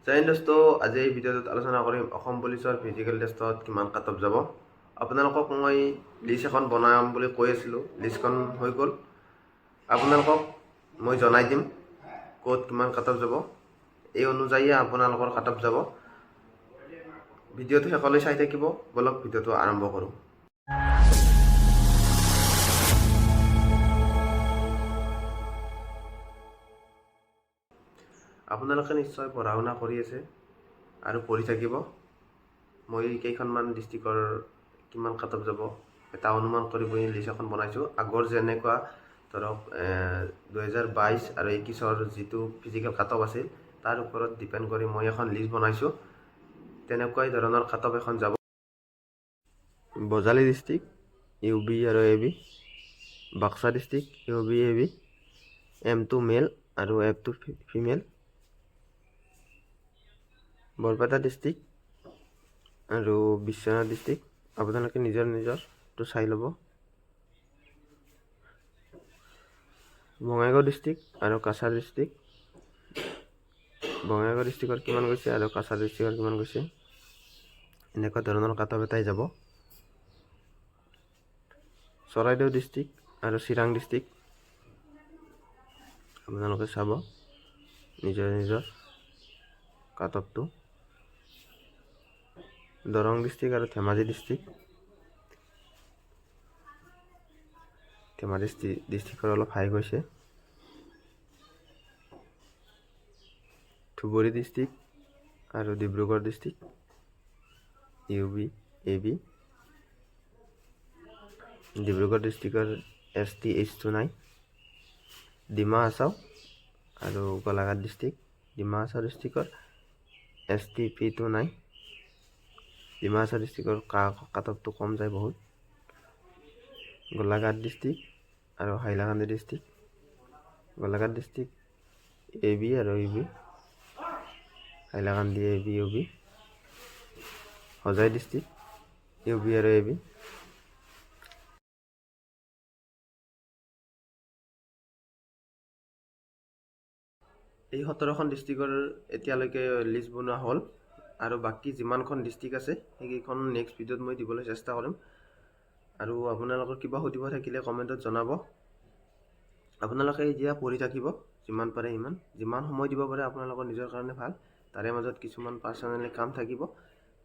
জয় দোস্ত, আজি এই ভিডিঅ'টোত আলোচনা কৰিম অসম পুলিচৰ ফিজিকেল টেষ্টত কিমান কাট অফ যাব। আপোনালোকক মই লিষ্ট এখন বনাম বুলি কৈ আছিলোঁ, লিষ্টখন হৈ গ'ল। আপোনালোকক মই জনাই দিম ক'ত কিমান কাট অফ যাব, এই অনুযায়ী আপোনালোকৰ কাট অফ যাব। ভিডিঅ'টো শেষলৈ চাই থাকিব। বলক ভিডিঅ'টো আৰম্ভ কৰোঁ। আপোনালোকে নিশ্চয় পঢ়া শুনা কৰি আছে আৰু পঢ়ি থাকিব। মই কেইখনমান ডিষ্ট্ৰিক্টৰ কিমান কাট অফ যাব এটা অনুমান কৰি মই লিষ্ট এখন বনাইছোঁ। আগৰ যেনেকুৱা ধৰক 2022 আৰু 21ৰ যিটো ফিজিকেল কাট অফ আছিল তাৰ ওপৰত ডিপেণ্ড কৰি মই এখন লিষ্ট বনাইছোঁ। তেনেকুৱাই ধৰণৰ কাট অফ এখন যাব। বজালী ডিষ্ট্ৰিক্ট UB আৰু AB, Baksa district UB AB, M2 মেল আৰু F2 ফিমেল, বৰপেটা ডিষ্ট্ৰিক্ট আৰু বিশ্বনাথ ডিষ্ট্ৰিক্ট। আপোনালোকে নিজৰটো চাই ল'ব। বঙাইগাঁও ডিষ্ট্ৰিক্ট আৰু কাছাৰ ডিষ্ট্ৰিক্ট, বঙাইগাঁও ডিষ্ট্ৰিক্টৰ কিমান গৈছে আৰু কাছাৰ ডিষ্ট্ৰিক্টৰ কিমান গৈছে, এনেকুৱা ধৰণৰ কাট অফ এটাই যাব। চৰাইদেউ ডিষ্ট্ৰিক্ট আৰু চিৰাং ডিষ্ট্ৰিক্ট আপোনালোকে চাব নিজৰ কাট অফটো। দৰং ডিষ্ট্ৰিক্ট আৰু ধেমাজি ডিষ্ট্ৰিক্টৰ অলপ হাই গৈছে। ধুবুৰী ডিষ্ট্ৰিক্ট আৰু Dibrugarh district UB AB, Dibrugarh ডিষ্ট্ৰিক্টৰ ST H2 নাই। ডিমা হাছাও আৰু গোলাঘাট ডিষ্ট্ৰিক্ট, ডিমা হাছাও ডিষ্ট্ৰিক্টৰ ST P2 নাই। ডিমা হাছাও ডিষ্ট্ৰিক্টৰ কাট অফটো কম যায় বহুত। গোলাঘাট ডিষ্ট্ৰিক্ট আৰু Hailakandi district, Golaghat district AB আৰু UB, Hailakandi AB UB, Hojai district UB আৰু AB। এই 17খন ডিষ্ট্ৰিক্টৰ এতিয়ালৈকে লিষ্ট বনোৱা হ'ল আৰু বাকী যিমানখন ডিষ্ট্ৰিক্ট আছে সেইকেইখন নেক্সট ভিডিঅ'ত মই দিবলৈ চেষ্টা কৰিম। আৰু আপোনালোকৰ কিবা সুধিব থাকিলে কমেণ্টত জনাব। আপোনালোকে এতিয়া পঢ়ি থাকিব যিমান পাৰে সিমান, যিমান সময় দিব পাৰে আপোনালোকৰ নিজৰ কাৰণে ভাল। তাৰে মাজত কিছুমান পাৰ্চনেলি কাম থাকিব,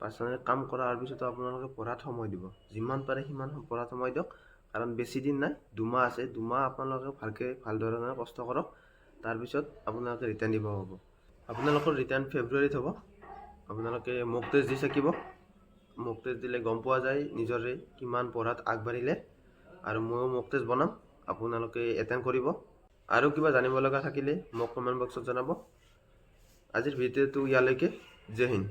পাৰ্চনেলি কাম কৰাৰ পিছতো আপোনালোকে পঢ়াত সময় দিব। যিমান পাৰে সিমান পঢ়াত সময় দিয়ক, কাৰণ বেছি দিন নাই, 2 মাহ আছে। 2 মাহ আপোনালোকে ভাল ধৰণে কষ্ট কৰক, তাৰপিছত আপোনালোকে ৰিটাৰ্ণ দিব হ'ব। আপোনালোকৰ ৰিটাৰ্ণ ফেব্ৰুৱাৰীত হ'ব। আপোনালোকে মক টেষ্ট দি থাকিব। মক টেষ্ট দিলে গম পোৱা যায় নিজৰে কিমান পঢ়াত আগবাঢ়িলে। আৰু ময়ো মক টেষ্ট বনাম, আপোনালোকে এটেণ্ড কৰিব। আৰু কিবা জানিব লগা থাকিলে মোক কমেণ্ট বক্সত জনাব। আজিৰ ভিডিঅ'টো ইয়ালৈকে। জয় হিন্দ।